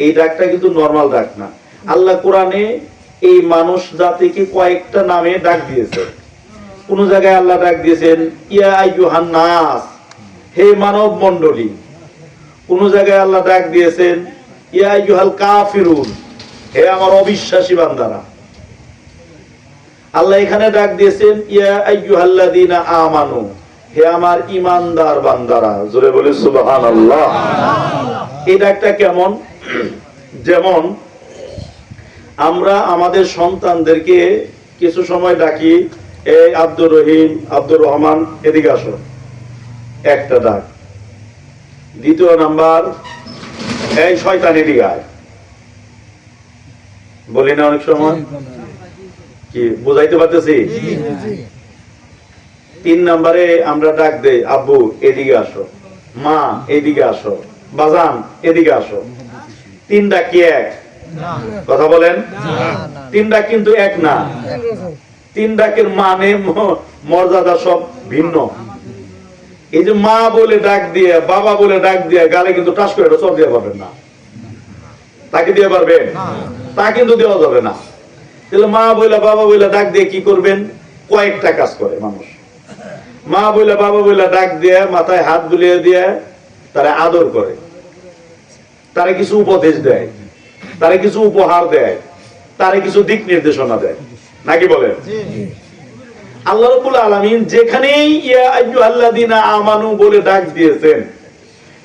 এই ডাকটা কিন্তু নরমাল ডাক না। আল্লাহ কোরআনে এই মানুষ জাতিকে কয়েকটা নামে ডাক দিয়েছে। কোন জায়গায় আল্লাহ ডাক দিয়েছেন ইয়া আইয়ুহান নাস, হে মানব মণ্ডলী। কোন জায়গায় আল্লাহ ডাক দিয়েছেন ইয়া আইয়ুহাল কাফিরুন, হে আমার অবিশ্বাসী বান্দারা। আল্লাহ এখানে ডাক দিয়েছেন ইয়া আইয়ুহাল্লাযীনা আমানু, হে আমার ঈমানদার বান্দারা। জোরে বলে সুবহানাল্লাহ। এই ডাকটা কেমন? যেমন আমরা আমাদের সন্তানদেরকে কিছু সময় ডাকি এই আব্দুর রহিম, আব্দুর রহমান, এদিকে আসো, একটা ডাক। দ্বিতীয় নাম্বার এই শয়তান এদিকে আয়, বলি না অনেক সময়? কি বুঝাইতে পারতেছি? 3 নম্বরে আমরা ডাক দেই আব্বু এদিকে আসো, মা এদিকে আসো, বাজান এদিকে আসো। 3 ডাক কি এক? কথা বলেন। 3 ডাক কিন্তু এক না। 3 ডাকের মানে মর্যাদা সব ভিন্ন। এই যে মা বলে ডাক দিয়ে, বাবা বলে ডাক দিয়ে গালে কিন্তু টাস করে চর দিয়ে পারবেন না। তাকে দিয়ে পারবেন? তা কিন্তু দেওয়া যাবে না। তাহলে মা বইলা বাবা বইলা ডাক দিয়ে কি করবেন? কয়েকটা কাজ করে মানুষ। মা বইলা বাবা বইলা ডাক দিয়ে মাথায় হাত বুলিয়ে দিয়ে তারা আদর করে, তারা কিছু উপদেশ দেয়, তারা কিছু উপহার দেয়, তারা কিছু দিক নির্দেশনা দেয়, নাকি বলেন? আল্লাহ রাব্বুল আলামিন যেখানেই ইয়া আইয়ুহাল্লাযীনা আমানু বলে ডাক দিয়েছেন,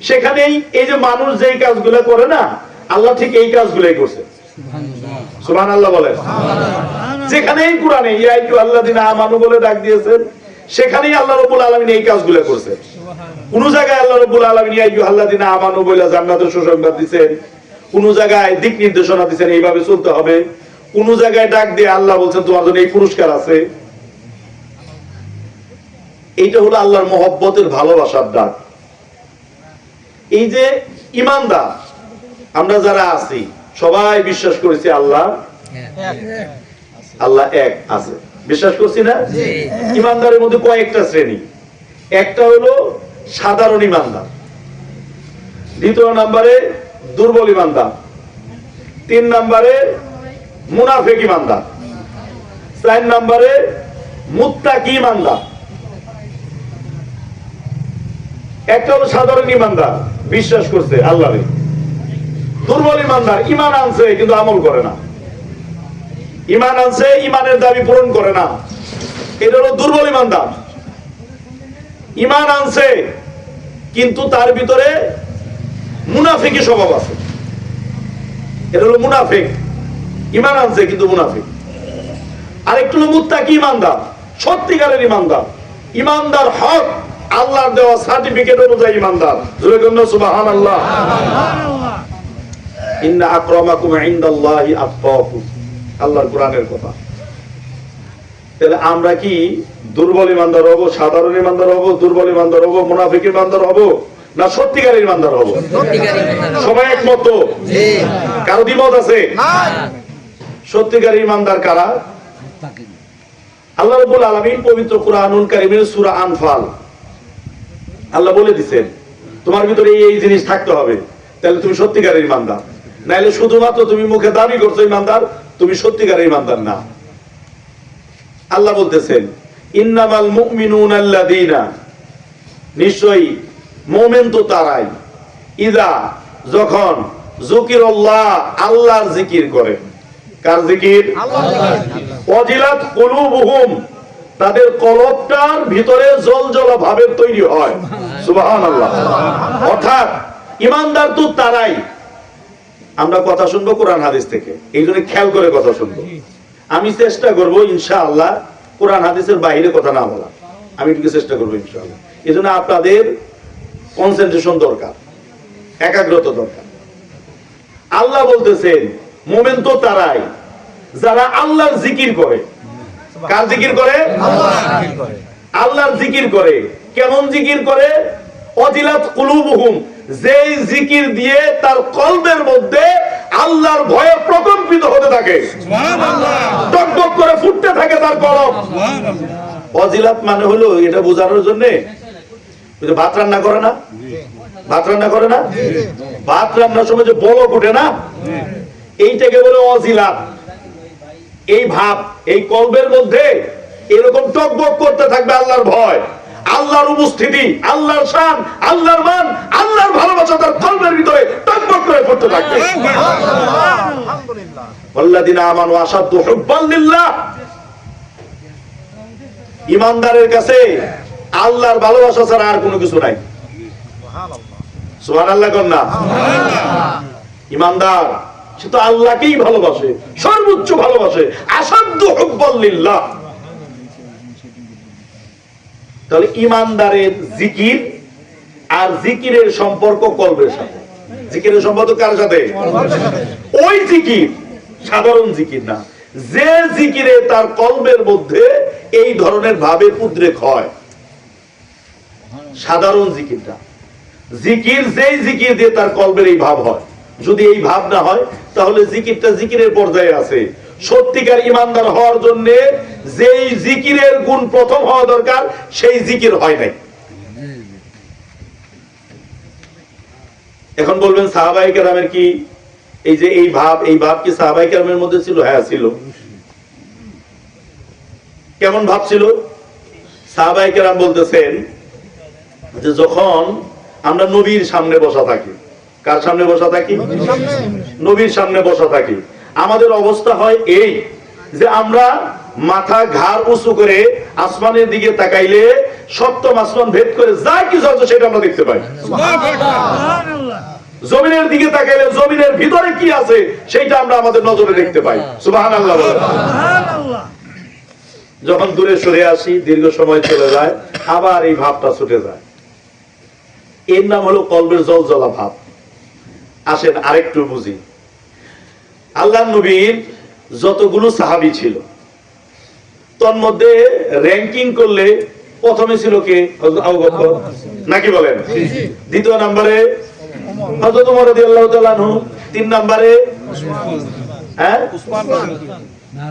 সেখানেই এই যে মানুষ যেই কাজগুলো করে না, আল্লাহ ঠিক এই কাজগুলোই করছে। সুবহানাল্লাহ বলেন। যেখানেই কোরআনে ইয়া আইয়ুহাল্লাযীনা আমানু বলে ডাক দিয়েছেন, সেখানেই আল্লাহ রাব্বুল আলামিন এই কাজগুলো করছে। কোন জায়গায় আল্লাহ রাব্বুল আলামিন ইয়া আইয়ুহাল্লাযীনা আমানু বলে জান্নাতের সুসংবাদ দিবেন, কোন জায়গায় দিক নির্দেশনা দিবেন এইভাবে চলতে হবে, কোন জায়গায় ডাক দিয়ে আল্লাহ বলছেন তোমার জন্য এই পুরস্কার আছে। এইটা হলো আল্লাহর মহব্বতের ভালোবাসার ডাক। এই যে ঈমানদার আমরা যারা আছি সবাই বিশ্বাস করেছি আল্লাহ আল্লাহ এক আছে, বিশ্বাস করছি না? ঈমানদারের মধ্যে কয়েকটা শ্রেণী। একটা হলো সাধারণ ঈমানদার, দ্বিতীয় নম্বরে দুর্বল ঈমানদার, 3 নম্বরে মুনাফিক ঈমানদার, 4 নম্বরে মুত্তাকি ঈমানদার। একটা হলো সাধারণ ঈমানদার, বিশ্বাস করছে আল্লাহরে। দুর্বল ঈমানদার, ঈমান আনছে কিন্তু আমল করে না, ঈমান আনছে ঈমানের দাবি পূরণ করে না, এটা হলো দুর্বল ঈমানদার। ঈমান আনছে কিন্তু তার ভিতরে মুনাফিকি স্বভাব আছে, এটা হলো মুনাফিক। ঈমান আনছে কিন্তু মুনাফিক। আরেকটা হলো মুত্তাকি ঈমানদার, সত্যিকারের ঈমানদার। ঈমানদার হক আল্লাহর দেওয়া সার্টিফিকেট অনুযায়ী ঈমানদার। জোরে বলুন সুবহানাল্লাহ। ইন্না আকরামাকুম ইনদাল্লাহি আতকাকুম, আল্লাহর কোরআনের কথা। তাহলে আমরা কি দুর্বল ঈমানদার হব, সাধারণ ঈমানদার হব, দুর্বল ঈমানদার হব, মুনাফিক ঈমানদার হব, না সত্যিকারের ঈমানদার হব? সবাই একমত? কারো দ্বিমত আছে? সত্যিকারের ঈমানদার কারা? আল্লাহ রাব্বুল আলামিন পবিত্র কুরআনুল কারীমের সূরা আনফাল আল্লাহ বলে দিয়েছেন তোমার ভিতরে এই জিনিস থাকতে হবে, তাহলে তুমি সত্যিকারের ঈমানদার। নাইলে শুধুমাত্র তুমি মুখে দাবি করছো ঈমানদার, তুমি সত্যিকারের ঈমানদার না। আল্লাহ বলতেছেন ইন্নামাল মুমিনুনা আল্লাযীনা, নিশ্চয়ই মুমিন তো তারাই, ইযা যখন যুকিরাল্লাহ আল্লাহর জিকির করে। কার জিকির? আল্লাহর জিকির। ওয়াজিলাত কুলুবুহুম, তাদের কলবটার ভিতরে জলজলা ভাবের তৈরি হয়। সুবহানাল্লাহ। অর্থাৎ ঈমানদার তো তারাই। আমরা কথা শুনবো কোরআন হাদিস থেকে, এই জন্য খেয়াল করে কথা শুনবো। আমি চেষ্টা করবো ইনশাআল্লাহ কোরআন হাদিসের বাইরে কথা না বলা, আমি একটু চেষ্টা করবো ইনশাআল্লাহ। এই জন্য আপনাদের কনসেন্ট্রেশন দরকার, একাগ্রতা দরকার। আল্লাহ বলতেছেন মুমিন তো তারাই যারা আল্লাহর জিকির করে। কার জিকির করে? আল্লাহর জিকির করে। কেমন জিকির করে? ওয়াজিলাত কুলুবুহুম, যেই জিকির দিয়ে তার কলবের মধ্যে আল্লাহর ভয়ে প্রকম্পিত হতে থাকে, সুবহানাল্লাহ, টকটক করে ফুটতে থাকে তার কলব। সুবহানাল্লাহ। ওয়াজিলাত মানে হলো এটা বোঝানোর জন্য ওই যে ভাত রান্না করে না, ভাত রান্না করে না? ভাত রান্নার সময় যে বলক ওঠে না, এইটাকে বলে অজিলাত। এই ভাব এই কলবের মধ্যে এরকম টকবক করতে থাকবে আল্লাহর ভয়, আল্লাহর উপস্থিতি, আল্লাহর শান, আল্লাহর মান, আল্লাহর ভালোবাসা তার কলবের ভিতরে টকবক করে পড়তে থাকবে। আল্লাযিনা আমানু আশাদ্দু হুব্বান লিল্লাহ। ঈমানদারের কাছে আল্লাহর ভালোবাসা ছাড়া আর কোনো কিছু নাই। সুবহানাল্লাহ কোন না? ঈমানদার সে তো আল্লাহকেই ভালোবাসে, সর্বোচ্চ ভালোবাসে, আশাদ্দু হুব্বান লিল্লাহ। তাহলে ঈমানদারের জিকির আর জিকিরের সম্পর্ক কলবের সাথে। জিকিরের সম্পর্ক কার সাথে? ওই জিকির সাধারণ জিকির না, যে জিকিরে তার কলবের মধ্যে এই ধরনের ভাবের উদ্রেক হয়, সাধারণ জিকিরটা। জিকির যেই জিকির দিয়ে তার কলবের এই ভাব হয়, যদি এই ভাব না হয় তাহলে জিকিরটা জিকিরের পর্যায়ে আছে। সত্যিকার ঈমানদার হওয়ার জন্য যেই জিকিরের গুণ প্রথম হওয়া দরকার সেই জিকির হয় নাই। এখন বলবেন সাহাবায়ে কেরামের কি এই যে এই ভাব কি সাহাবায়ে কেরামের মধ্যে ছিল? হ্যাঁ ছিল। কেমন ভাব ছিল? সাহাবায়ে কেরাম বলতেছেন যে যখন আমরা নবীর সামনে বসা থাকি, কার সামনে বসা থাকি? নবীর সামনে বসা থাকি, আমাদের অবস্থা হয় এই যে আমরা মাথা ঘাড় উঁচু করে আসমানের দিকে তাকাইলে সপ্তম আসমান ভেদ করে যা কিছু আছে সেটা আমরা দেখতে পাই। জমিনের দিকে তাকাইলে জমিনের ভিতরে কি আছে সেটা আমরা আমাদের নজরে দেখতে পাই। সুবহানাল্লাহ বলেন। যখন দূরে সরে আসি, দীর্ঘ সময় চলে যায়, আবার এই ভাবটা ছুটে যায়। এর নাম হলো কলবের জলজলা ভাব। আসেন আরেকটু বুঝি। আল্লাহর নবীর যতগুলো সাহাবী ছিল তোর মধ্যে র্যাঙ্কিং করলে প্রথমে ছিল কে? হযরত আবু বকর নাকি বলেন? দ্বিতীয় নম্বরে হযরত ওমর রাদিয়াল্লাহু তাআলা আনহু, তিন নম্বরে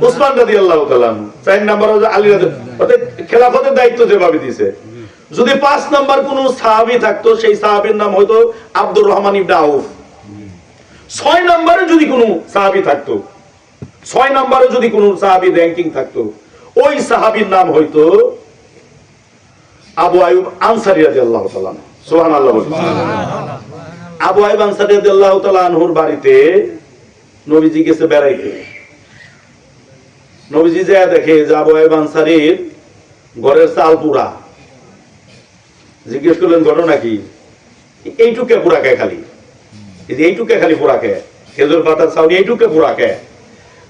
উসমান রাদিয়াল্লাহু তাআলা আনহু, চার নম্বরে আলী রাদিয়াল্লাহু। অর্থাৎ খেলাফতের দায়িত্ব যেভাবে দিয়েছে, যদি 5 নম্বর কোন সাহাবী থাকতো সেই সাহাবীর নাম হয়তো আব্দুর রহমান ইবনে আউফ। 6 নম্বরে যদি কোনো সাহাবী থাকতো, 6 নম্বরে যদি কোনো সাহাবী র‍্যাঙ্কিং থাকতো, ওই সাহাবীর নাম হয়তো আবু আইয়ুব আনসারী রাদিয়াল্লাহু তাআলা। সুবহানাল্লাহ বলেন। আবু আইয়ুব আনসারী রাদিয়াল্লাহু তাআলা আনহুর বাড়িতে নবীজি গেছে বেড়াইতে। নবীজি যায় দেখে যে আবু আইয়ুব আনসারীর ঘরের চাল পুরা। জিজ্ঞেস করলেন ঘটনা কি? এইটুকে পুরা খায়, খালি এইটুকে খালি পুরা খায়, খেজুর পাতার চাউনি এইটুকে পুরা খায়।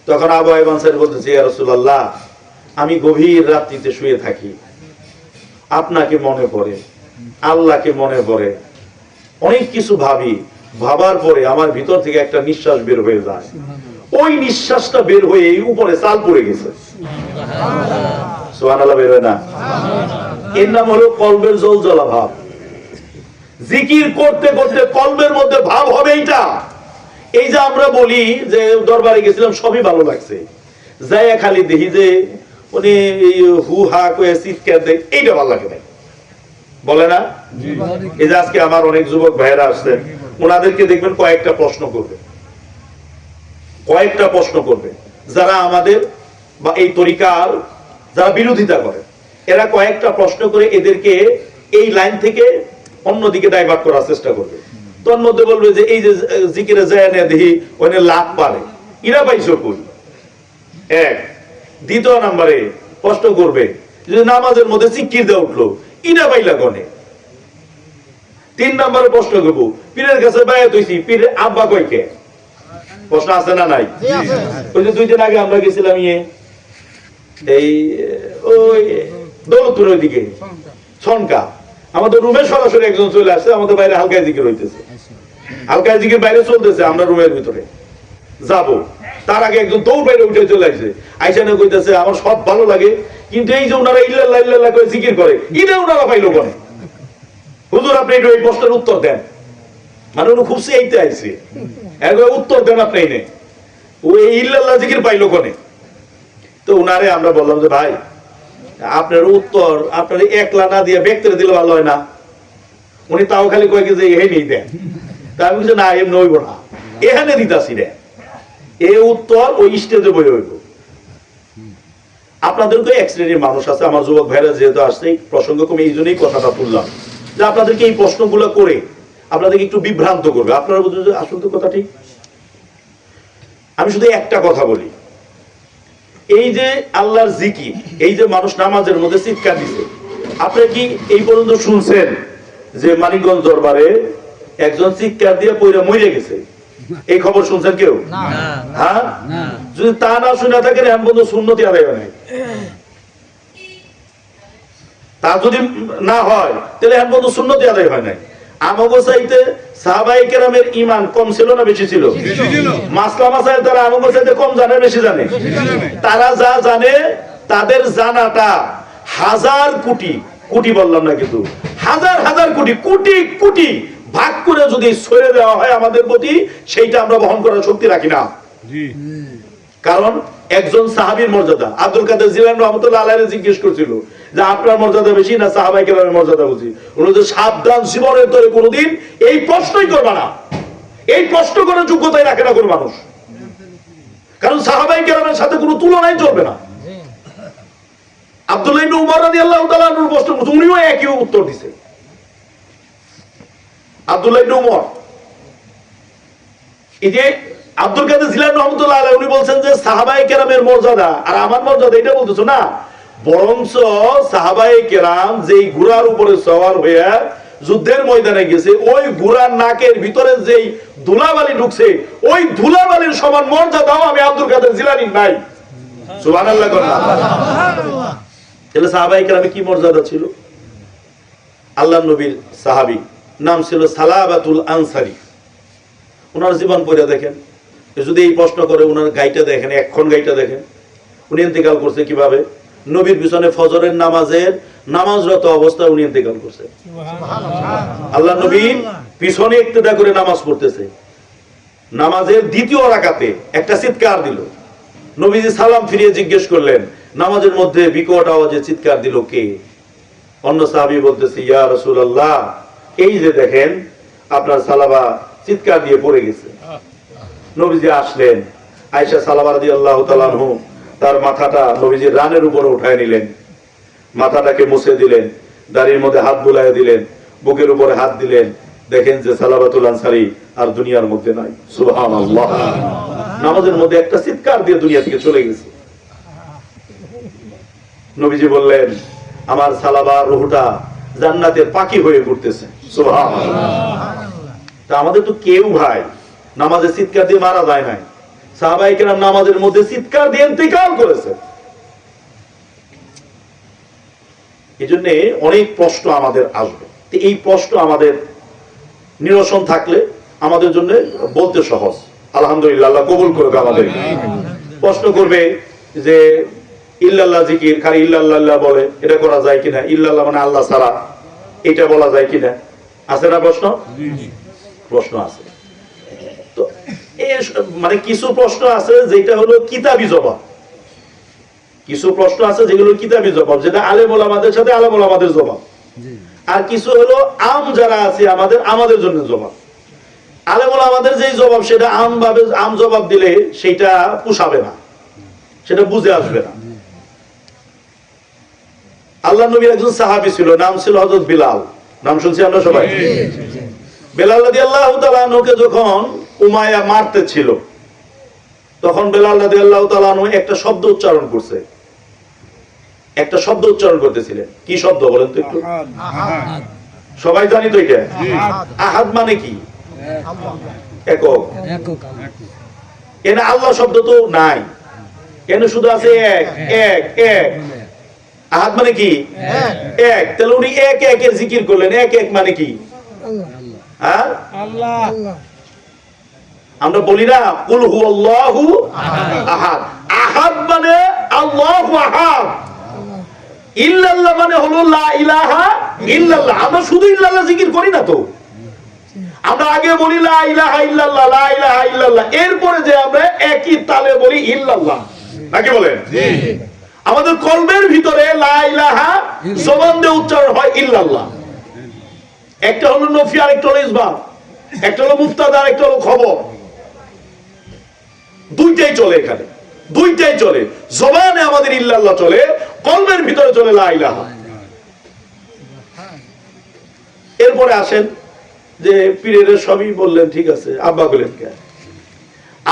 তখন আবু আইয়ুব আনসারী বলতেছে, ইয়া রাসূলুল্লাহ, আমি গভীর রাত্রিতে শুয়ে থাকি, আপনাকে মনে পড়ে, আল্লাহকে মনে পড়ে, অনেক কিছু ভাবি, ভাবার পরে আমার ভিতর থেকে একটা নিঃশ্বাস বের হয়ে যায়, ওই নিঃশ্বাসটা বের হয়ে এই উপরে চাল পড়ে গেছে। সুবহানাল্লাহ বের হয় না? এর নাম হলো কলবের জলজলা ভাব। জিকির করতে করতে কলবের মধ্যে ভাব হবে এইটা। এই যে আমরা বলি যে দরবারে গেছিলাম সবই ভালো লাগছে, যাইয়া খালি দেখি যে উনি হু হা করে চিৎকার দেয়, এইটা ভালো লাগে না, বলে না? এই যে আজকে আমার অনেক যুবক ভাইয়েরা আসছেন, ওনাদেরকে দেখবেন কয়েকটা প্রশ্ন করবে যারা আমাদের বা এই তরিকার যারা বিরোধিতা করে, এরা কয়েকটা প্রশ্ন করে এদেরকে এই লাইন থেকে অন্যদিকে ডাইভার্ট করার চেষ্টা করবে। তোর মধ্যে বলবে যে এই যে জিকিরে যায় না দেখি ওখানে লাভ পারে, ইরা পাইছো কই? এক। দ্বিতীয় নম্বরে প্রশ্ন করবে যে নামাজের মধ্যে জিকির দেওয়া উঠলো, ইরা পাইলা কোনে? 3 নম্বরে প্রশ্ন করবো পীরের কাছে বায়াত হইছি, পীরের আব্বা কই কে? প্রশ্ন আছে না নাই? ওই যে 2 দিন আগে আমরা গেছিলাম এই ওই দৌলতপুর ওইদিকে ছনকা, আমাদের রুমে সরাসরি একজন চলে আসছে, আমাদের বাইরে হালকায় জিকির হইতেছে, হালকায় জিকির বাইরে চলতেছে, আমরা রুমের ভিতরে যাব, তার আগে একজন দৌড় বাইরে উঠে চলে আসছে, আইসানে কইতেছে আমার সব ভালো লাগে, কিন্তু এই যে ওনারা ইল্লাল্লাহ ইল্লাল্লাহ করে জিকির করে, ইদে ওনারা পাইলো কোনে? হুজুর আপনি এই প্রশ্নের উত্তর দেন। মানে উনি খুব এইতে আইছে, একবার উত্তর দেন আপনি, নে ওই ইল্লাল্লাহ জিকির পাইলো কোনে? তো উনারে আমরা বললাম যে ভাই আপনার উত্তর আপনার একলা না দিয়ে ব্যক্তিরে দিলে ভালো হয় না? উনি তাও খালি কয়েক যে এখানেই দেন। তা আমি বলছি না এমনি হইব না, এখানে দিতাছি রে, এ উত্তর ওই স্টেজে বই হইব। আপনাদেরকে এক শ্রেণীর মানুষ আছে, আমার যুবক ভাইরা যেহেতু আসছে প্রসঙ্গ কমে এই জন্যই কথাটা তুললাম, যে আপনাদেরকে এই প্রশ্নগুলো করে আপনাদেরকে একটু বিভ্রান্ত করবে। আপনারা বুঝবেন যে আসল তো কথা ঠিক। আমি শুধু একটা কথা বলি, এই যে আল্লাহর জিকির, এই যে মানুষ নামাজের মধ্যে চিৎকার দিছে, আপনারা কি এই পর্যন্ত শুনছেন যে মানিকগঞ্জ দরবারে একজন চিৎকার দিয়ে পইরা মরে গেছে? এই খবর শুনছেন কেউ? হ্যাঁ, যদি তা না শুনে থাকেন এখন পর্যন্ত সুন্নতি আদায় হয় নাই। তা যদি না হয় তাহলে এখন পর্যন্ত সুন্নতি আদায় হয় নাই। আমাগো চাইতে সাহাবায়ে কেরামের ঈমান কম ছিল না বেশি ছিল? মাসলা মাসাইল তারা আমাগো চাইতে কম জানে বেশি জানে? তারা যা জানে তাদের জানাটা হাজার কোটি কোটি, বললাম না কিন্তু হাজার হাজার কোটি কোটি কোটি ভাগ করে যদি ছড়ে দেওয়া হয় আমাদের প্রতি, সেইটা আমরা বহন করার শক্তি রাখি না। কারণ একজন সাহাবীর মর্যাদা, আব্দুল কাদের জিলানী রাহমাতুল্লাহ আলাইহি জিজ্ঞেস করেছিল যে আপনার মর্যাদা বেশি না সাহাবায়ে কেরামের মর্যাদা বেশি? উনি বলেন সাবধান, জীবনের তরে কোনোদিন এই প্রশ্নই করবে না। এই প্রশ্ন করার যোগ্যতাই রাখে না কোনো মানুষ, কারণ সাহাবায়ে কেরামের সাথে কোনো তুলনাই চলবে না। আব্দুল্লাহ ইবনে উমর রাদিয়াল্লাহু তাআলা আনহুর প্রশ্ন উনিও একই উত্তর দিছে। আব্দুল্লাহ ইবনে উমর, এই যে আব্দুল কাদের জিলানী রাহমাতুল্লাহ আলাইহি উনি বলছেন যে সাহাবায়ে কেরামের মর্যাদা আর আমার মর্যাদা, এটা বলতেছো না, বরঞ্চ সাহাবায়ে কেরাম যেই ঘোড়ার উপরে সওয়ার হয়ে যুদ্ধের ময়দানে গেছে, ওই ঘোড়ার নাকের ভিতরে যেই ধুলাবালি ঢুকছে, ওই ধুলাবালির সমান মর্যাদাও আমি আব্দুল কাদের জিলানীর নাই। সুবহানাল্লাহ। তাহলে সাহাবায়ে কেরামে কি মর্যাদা ছিল? আল্লাহর নবীর সাহাবী নাম ছিল সালাবাতুল আনসারী। ওনার জীবন পড়ে দেখেন, যদি এই প্রশ্ন করে ওনার গাইটা দেখেন, এখন গাইটা দেখেন, উনি ইন্তেকাল করছে কিভাবে? নবীর পিছনে ফজরের নামাজরত অবস্থায় উনি ইন্তেকাল করছে। আল্লাহ নবীর পিছনে ইক্তেদা করে নামাজ পড়তেছে, নামাজের দ্বিতীয় রাকাতে একটা চিৎকার দিল। নবীজি সালাম ফিরিয়ে জিজ্ঞেস করলেন, নামাজের মধ্যে বিকট আওয়াজে চিৎকার দিল কে? অন্য সাহাবী বলতেছে, ইয়া রাসূলুল্লাহ, এই যে দেখেন আপনার সালাবা চিৎকার দিয়ে পড়ে গেছে। নবীজি আসলেন, আয়েশা সালাবা রাদিয়াল্লাহু তাআলা আনহু তার মাথাটা নবীজির রানের উপরে উঠায় নিলেন, মাথাটাকে মুছে দিলেন, দাড়ির মধ্যে হাত বুলাইয়া দিলেন, বুকের উপরে হাত দিলেন, দেখেন যে সালাবাতুল আনসারী আর দুনিয়ার মধ্যে নাই। সুবহানাল্লাহ। নামাজের মধ্যে একটা চিৎকার দিয়ে দুনিয়া থেকে চলে গেছে। নবীজি বললেন, আমার সালাবা রূহটা জান্নাতের পাখি হয়ে ঘুরতেছে। সুবহানাল্লাহ। তা আমাদের তো কেউ ভাই নামাজে চিৎকার দিয়ে মারা যায় নাই, সাহাবায়ে কেরাম নামাজের মধ্যে চিৎকার দিয়ে ইন্তেকাল করেছে। এজন্য অনেক প্রশ্ন আমাদের আসবে, এই প্রশ্ন আমাদের নিরসন থাকলে আমাদের জন্য বলতে সহজ। আলহামদুলিল্লাহ, আল্লাহ কবুল করবে আমাদের। প্রশ্ন করবে যে ইল্লাল্লাহ জিকির, খালি ইল্লাল্লাহ বলে, এটা করা যায় কিনা? ইল্লাল্লাহ মানে আল্লাহ ছাড়া, এটা বলা যায় কিনা? আছে না প্রশ্ন? প্রশ্ন আছে। তো মানে কিছু প্রশ্ন আছে যেটা হলো কিতাবী জবাব, কিছু প্রশ্ন আছে যেগুলো কিতাবী জবাব, যেটা আলেম ওলামাদের সাথে আলেম ওলামাদের জবাব, আর কিছু হলো আম যারা আছে আমাদের জন্য জবাব। আলেম ওলামাদের যেই জবাব সেটা আম জবাব দিলে সেটা পোষাবে না, সেটা বুঝে আসবে না। আল্লাহ নবীর একজন সাহাবী ছিল, নাম ছিল হযরত বিলাল। নাম শুনছি আমরা সবাই। বেলাল রাদিয়াল্লাহু তাআলা আনহুকে যখন উমাইয়া মারতে ছিল, তখন বেলাল রাদিয়াল্লাহু তাআলা আনহু একটা শব্দ উচ্চারণ করছে, একটা শব্দ উচ্চারণ করতেছিলেন। কি শব্দ বলেন তো একটু? সবাই জানি তো এটা। আহাদ মানে কি? একক। এখানে আল্লাহ শব্দ তো নাই, এখানে শুধু আছে এক এক এক। আহাদ মানে কি? এক। তাহলে উনি এক একের জিকির করলেন। এক এক মানে কি? হ্যাঁ, আমরা বলি না কুল হুয়াল্লাহু আহাদ। আহাদ মানে আল্লাহু আহাদ। ইল্লাল্লাহ মানে হলো লা ইলাহা ইল্লাল্লাহ। আমরা শুধু ইল্লাল্লাহ জিকির করি না তো, আমরা আগে বলি লা ইলাহা ইল্লাল্লাহ, লা ইলাহা ইল্লাল্লাহ, এরপরে যে আমরা একই তালে বলি ইল্লাল্লাহ, নাকি বলেন? আমাদের কলবের ভিতরে লা ইলাহা জবান দিয়ে উচ্চারণ হয় ইল্লাল্লাহ। একটা হলো নফি আর একটা হলো ইসবাত, একটা হলো মুফতাদা আর একটা হলো খবর। দুইটাই চলে এখানে, দুইটাই চলে। জবানে আমাদের ইল্লাল্লাহ চলে, কলবের ভিতরে চলে লা ইলাহা। এরপরে আসেন যে পীরের সবই বললেন, ঠিক আছে, আব্বা বললেন কেন?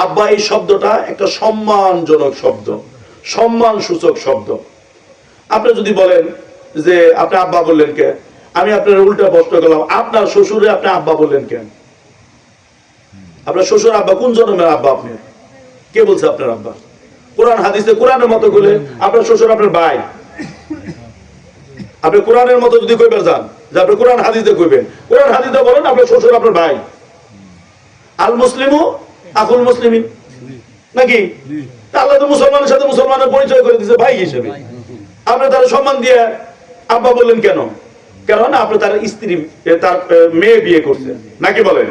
আব্বা এই শব্দটা একটা সম্মানজনক শব্দ, সম্মান সূচক শব্দ। আপনি যদি বলেন যে আপনি আব্বা বললেন কেন, আমি আপনার উল্টা প্রশ্ন করলাম, আপনার শ্বশুরে আপনি আব্বা বললেন কেন? আপনার শ্বশুর আব্বা কোন জন্মের আব্বা? আপনি কে বলছে আপনার আব্বা? কোরআন হাদিসে কোরআনের মতো বলে আপনার শ্বশুর আপনার ভাই। আপনি কোরআনের মতো যদি কইবার যান যে আপনি কোরআন হাদিসে কইবেন, কোরআন হাদিসে বলেন আপনার শ্বশুর আপনার ভাই। আল মুসলিমু আকুল মুসলিমিন, নাকি? আল্লাহ তো মুসলমানের সাথে মুসলমানের পরিচয় করে দিয়েছে ভাই হিসেবে। আপনি তার সম্মান দিয়ে আব্বা বললেন কেন? কারণ আপনি তার স্ত্রী, তার মেয়ে বিয়ে করছেন, নাকি বলেন?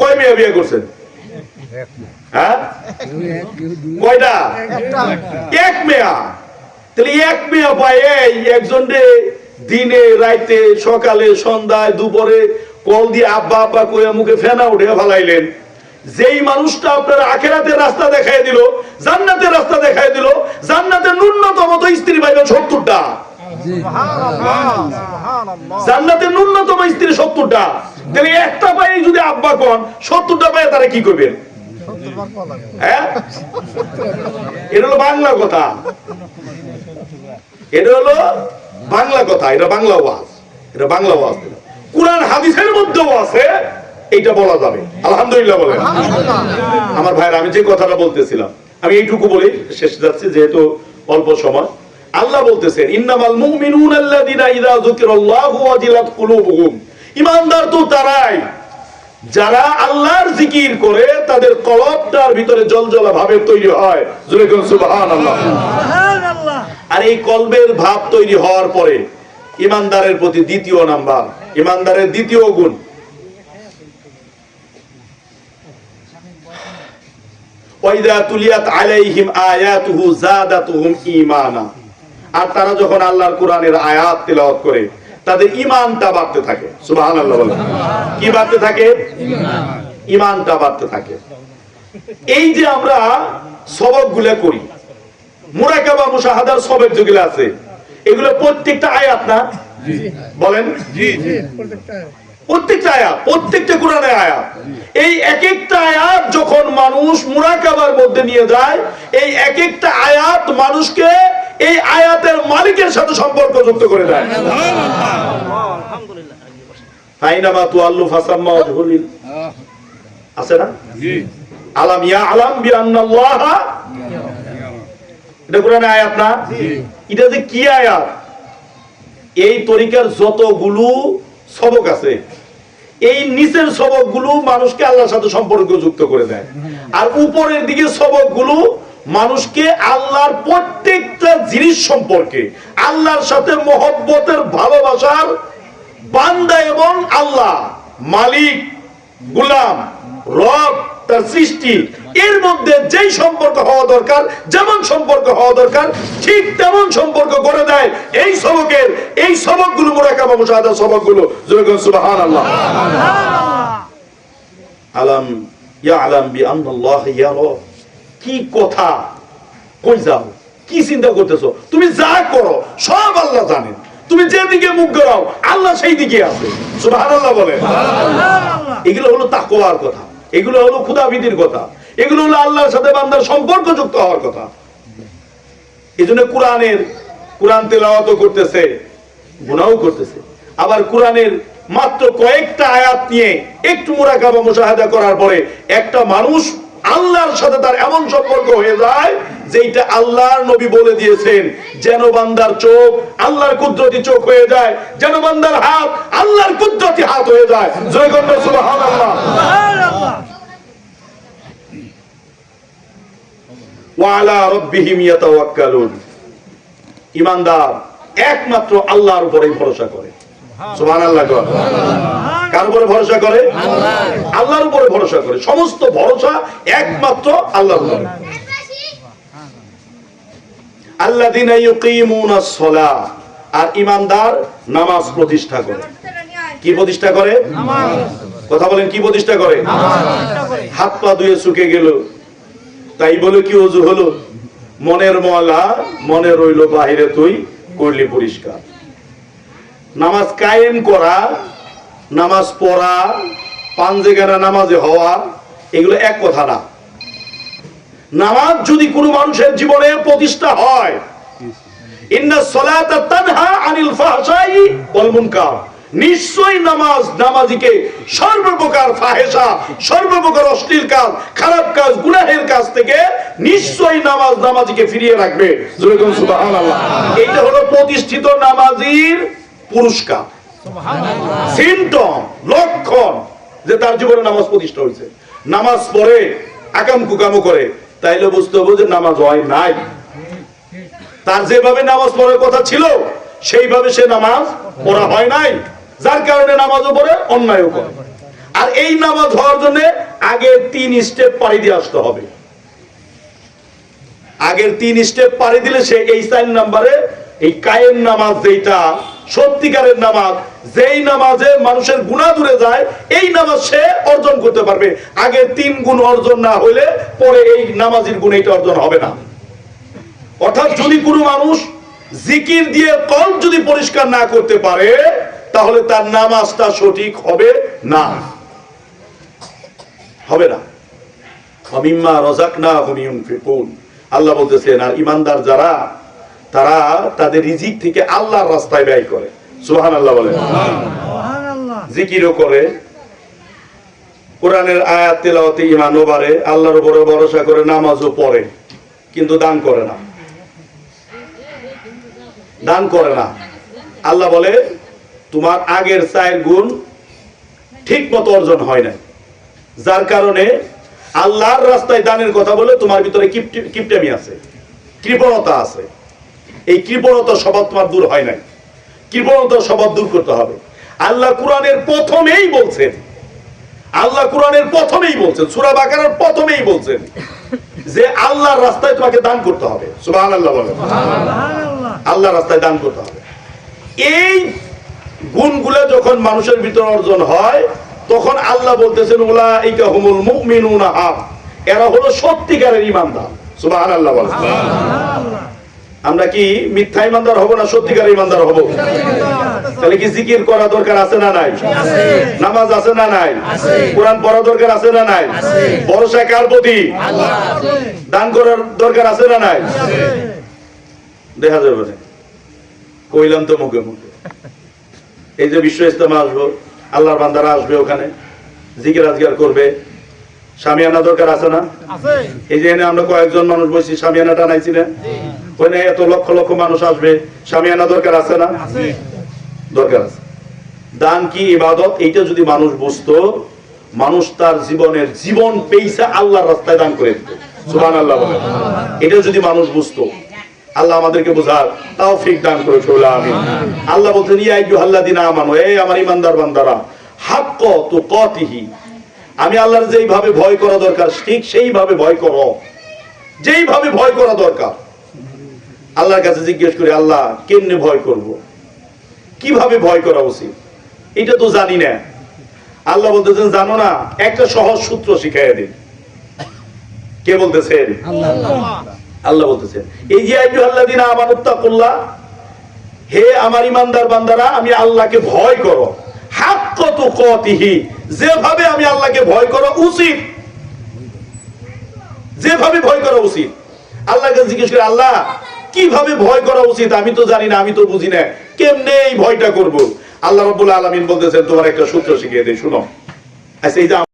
কয় মেয়ে বিয়ে করছেন? হ্যাঁ, কয়টা? এক মেয়া। তাহলে এক মেয়া পায় একজন দিনে রাইতে সকালে সন্ধ্যায় দুপুরে কল দিয়ে আব্বা আব্বা কইয়া মুখে ফেনা উঠে ফালাইলেন। যেই মানুষটা আপনার আখিরাতের রাস্তা দেখাই দিল, জান্নাতের রাস্তা দেখাই দিল, জান্নাতের ন্যূনতম তো স্ত্রী পাইবেন 70টা। জান্নাতের ন্যূনতম স্ত্রী 70টা। তাহলে একটা পাই যদি আব্বা কোন, 70টা পাই তারা কি করবেন? হ্যাঁ, এটা হলো বাংলা কথা, এটা হলো বাংলা কথা, এটা বাংলা ওয়াজ, এটা বাংলা ওয়াজ। কুরআন হাদিসের মধ্যেও আছে, এইটা বলা যাবে। আলহামদুলিল্লাহ বলেন। আমার ভাইরা, আমি যে কথাটা বলতেছিলাম আমি এইটুকু বলে শেষ যাচ্ছি, যেহেতু অল্প সময়। আল্লাহ বলতেছেন, ইন্নামাল মুমিনুনা আল্লাযিনা ইযা যুকিরাল্লাহু ওয়াজিলাত কুলুবুহুম। ঈমানদার তো তারাই যারা আল্লাহর জিকির করে তাদের কলবটার ভিতরে জলজলা ভাবের তৈরি হয়। জোরে বলুন সুবহানাল্লাহ। সুবহানাল্লাহ। আর এই কলবের ভাব তৈরি হওয়ার পরে ঈমানদারের প্রতি দ্বিতীয় নাম্বার, ঈমানদারের দ্বিতীয় গুণ, ওয়াইদা তুলিয়াত আলাইহিম আয়াতুহু যাদাতুহুম ঈমানা। আর তারা যখন আল্লাহর কোরআনের আয়াত তেলাওয়াত করে তাদের ঈমানটা বাড়তে থাকে। সুবহানাল্লাহ বলেন। কি বাড়তে থাকে? ঈমানটা বাড়তে থাকে। এই যে আমরা সবকগুলো করি, মুরাকাবা মুশাহাদার সবক যেগুলো আছে, এগুলো প্রত্যেকটা আয়াত না? বলেন। জি জি, প্রত্যেকটা আয়াত, প্রত্যেকটা কোরআনের আয়াত। এই এক একটা আয়াত যখন মানুষ মুরাকাবার মধ্যে নিয়ে যায়, এই এক একটা আয়াত মানুষকে এই আয়াতের মালিকের সাথে সম্পর্ক যুক্ত করে দেয়। আলহামদুলিল্লাহ। ফাইনামা তুআল্লু ফাসাম্মা ওয়াজহুলিল, আছে না? জি। আলাম ইয়ালাম বিআন্নাল্লাহা, এটা কোরআনের আয়াত না? জি। এটা যে কি আয়াত? এই তরিকার যতগুলো সবক আছে, এই নিচের সবকগুলো মানুষকে আল্লাহর সাথে সম্পর্ক যুক্ত করে দেয়, আর উপরের দিকে সবকগুলো মানুষকে আল্লাহর প্রত্যেকটা জিনিস সম্পর্কে, আল্লাহর সাথে মহব্বতের ভালোবাসার, বান্দা এবং আল্লাহ মালিক, গোলাম, রব, তার সৃষ্টি, এর মধ্যে যেই সম্পর্ক হওয়া দরকার, যেমন সম্পর্ক হওয়া দরকার, ঠিক তেমন সম্পর্ক করে দেয় এই সবকের, এই সবকগুলো মুরাকাবা মুশাহাদা সবকগুলো। যেরকম সুবহানাল্লাহ। আলাম ইয়ালাম বিআন্নাল্লাহা ইয়ারা। কি কথা, কই যাও, কি চিন্তা করতেছো? তুমি যা করো সব আল্লাহ জানেন। তুমি যেদিকে মুখ করাও আল্লাহ সেই দিকে আছে। সুবহানাল্লাহ বলেন। এগুলো হলো তাকওয়ার কথা, এগুলো হলো খুদাভীতির কথা, এগুলো হলো আল্লাহর সাথে বান্দার সম্পর্ক যুক্ত হওয়ার কথা। এজন্য কোরআন তেলাওয়াত করতেছে, গুনাহও করতেছে। আবার কোরআনের মাত্র কয়েকটা আয়াত নিয়ে একটু মুরাকাবা মুশাহাদা করার পরে একটা মানুষ আল্লাহর সাথে তার এমন সম্পর্ক হয়ে যায় যেটা আল্লাহর নবী বলে দিয়েছেন, যেন বান্দার চোখ আল্লাহর কুদরতি চোখ হয়ে যায়, যেন বান্দার হাত আল্লাহর কুদরতি হাত হয়ে যায়। জয় গণ সুবহানাল্লাহ। সুবহানাল্লাহ। ওয়া আলা রাব্বিহিম ইয়াতাওয়াক্কালুন। ঈমানদার একমাত্র আল্লাহর উপরেই ভরসা করে। সুবহানাল্লাহ। কার উপরে ভরসা করে? আল্লাহর উপরে ভরসা করে। সমস্ত ভরসা একমাত্র আল্লাহর উপরে। আল্লাযীনা ইউকিমুনাস সালাহ, আর ঈমানদার নামাজ প্রতিষ্ঠা করে। কি প্রতিষ্ঠা করে? কথা বলেন, কি প্রতিষ্ঠা করে? হাত পা ধুয়ে শুকে গেল, তাই বলে কি ওযু হলো? মনের ময়লা মনে রইল, বাহিরে তুই করলি পরিষ্কার। নামাজ কায়েম করা, নামাজ পড়া, পাঞ্জেগানা নামাজে হওয়া, এগুলো এক কথা না। নামাজ যদি কোনো মানুষের জীবনে প্রতিষ্ঠা হয়, ইন্নাস সালাতা তানহা আনিল ফাহশাই ওয়াল মুনকার, নিশ্চয়ই নামাজ নামাজিকে সর্বপ্রকার ফাহেসা, সর্বপ্রকার অশ্লীল কাজ, খারাপ কাজ, গুনাহের কাজ থেকে নিশ্চয়ই নামাজ নামাজিকে ফিরিয়ে রাখবে। জোরে বলুন সুবহানাল্লাহ। এইটা হলো প্রতিষ্ঠিত নামাজির পুরস্কার, সিম্পটম, লক্ষণ যে তার জীবনে নামাজ প্রতিষ্ঠা হয়েছে। নামাজ পড়ে আকাম কুকামও করে, তাইলে বুঝতে হবে যে নামাজ হয় নাই। তার যেভাবে নামাজ পড়ার কথা ছিল সেইভাবে সে নামাজ পড়া হয় নাই, যার কারণে নামাজও পড়ে, অন্যায়ও করে। আর এই নামাজ হওয়ার জন্য আগের 3 স্টেপ পাড়ি দিয়ে আসতে হবে। আগের 3 স্টেপ পাড়ি দিলে সে এই 4 নম্বরে এই কায়েম নামাজ, যেটা সত্যিকারের নামাজ, যেই নামাজে মানুষের গুনাহ দূরে যায়, এই নামাজ সে অর্জন করতে পারবে। আগে 3 গুণ অর্জন না হইলে পরে এই নামাজের গুণ এটা অর্জন হবে না। অর্থাৎ যদি কোনো মানুষ জিকির দিয়ে কলব যদি পরিষ্কার না করতে পারে, তাহলে তার নামাজটা সঠিক হবে না, হবে না। মিম্মা রাযাকনাহুম ইউনফিকুন, আল্লাহ বলতেছেন, আর ঈমানদার যারা, তারা তাদের রিজিক থেকে আল্লাহর রাস্তায় ব্যয় করে। সুবহানাল্লাহ বলেন। সুবহানাল্লাহ। জিকিরও করে, কোরআনের আয়াত তেলাওয়াতে ঈমানও বাড়ে, আল্লাহর উপরে ভরসা করে নামাজও পড়ে, কিন্তু দান করে না, দান করে না। আল্লাহ বলে তোমার আগের 4 গুণ ঠিক মতো অর্জন হয় নাই, যার কারণে আল্লাহর রাস্তায় দানের কথা বলে তোমার ভিতরে কিপটামি আছে, কৃপণতা আছে। এই কৃপণতা স্বভাব তোমার দূর হয় নাই, কৃপণতার স্বভাব দূর করতে হবে। আল্লাহ কোরআনের প্রথমেই বলছেন, আল্লাহ কোরআনের প্রথমেই বলছেন, সূরা বাকারার প্রথমেই বলছেন যে আল্লাহর রাস্তায় তোমাকে দান করতে হবে। সুবহানাল্লাহ বলেন। আল্লাহর রাস্তায় দান করতে হবে। এই গুণগুলো যখন মানুষের ভিতরে অর্জন হয়, তখন আল্লাহ বলতেছেন উলাইকা হুমুল মুমিনুনা হাক, এরা হলো সত্যিকারের ঈমানদার। সুবহানাল্লাহ বলেন। আমরা কি মিথ্যা ঈমানদার হব না সত্যিকারের ঈমানদার হব? তাহলে কি জিকির করা দরকার আছে না নাই? নামাজ আছে না নাই? কোরআন পড়া দরকার আছে না নাই? ভরসা কার প্রতি? আল্লাহ। দান করার দরকার আছে না নাই? দেখা যাবে না, কইলাম তো মুখে মুখে। এই যে বিশ্ব ইজতেমা আসবো, আল্লাহর বান্দারা আসবে, ওখানে জিকির আজগার করবে, শামিয়ানা দরকার আছে না? এই যে এনে আমরা কয়েকজন মানুষ বসি, শামিয়ানা টানাইছি না? ওখানে এত লক্ষ লক্ষ মানুষ আসবে, শামিয়ানা দরকার আছে না? দরকার আছে। দান কি ইবাদত, এইটা যদি মানুষ বুঝতো, মানুষ তার জীবনের জীবন পেইসা আল্লাহর রাস্তায় দান করে দিত। সুবহানাল্লাহ বলেন। এটা যদি মানুষ বুঝতো, আল্লাহ আমাদেরকে বোঝার তৌফিক দান করে। আমিন। আল্লাহ বলতেন, ইয়া আইয়ুহাল্লাযিনা আমানু, এই আমার ঈমানদার বান্দারা, হাক্কা তুকাতিহি, আমি আল্লাহর যেইভাবে ভয় করা দরকার ঠিক সেইভাবে ভয় করো, যেইভাবে ভয় করা দরকার। আল্লাহর কাছে জিজ্ঞেস করি, আল্লাহ কেমনে ভয় করব, কিভাবে ভয় করা উচিত, এটা তো জানি না। আল্লাহ বলতেছেন, জানো না, একটা সহজ সূত্র শিখাইয়া দিন। কে বলতেছেন? আল্লাহ বলতেছেন, এই যে আইয়ুহাল্লাযিনা আমানুত্তাকুল্লাহ, হে আমার ঈমানদার বান্দারা, আমি আল্লাহকে ভয় করো, হাক্কা তুকাতিহি, যেভাবে আমি আল্লাহকে ভয় করা উচিত, যেভাবে ভয় করা উচিত। আল্লাহকে জিজ্ঞেস করে, আল্লাহ কিভাবে ভয় করা উচিত, আমি তো জানি না, আমি তো বুঝি না, কেমনে এই ভয়টা করব? আল্লাহ রাব্বুল আলামিন বলতেছেন, তোমার একটা সূত্র শিখিয়ে দেই, শুনো। আচ্ছা, এই যে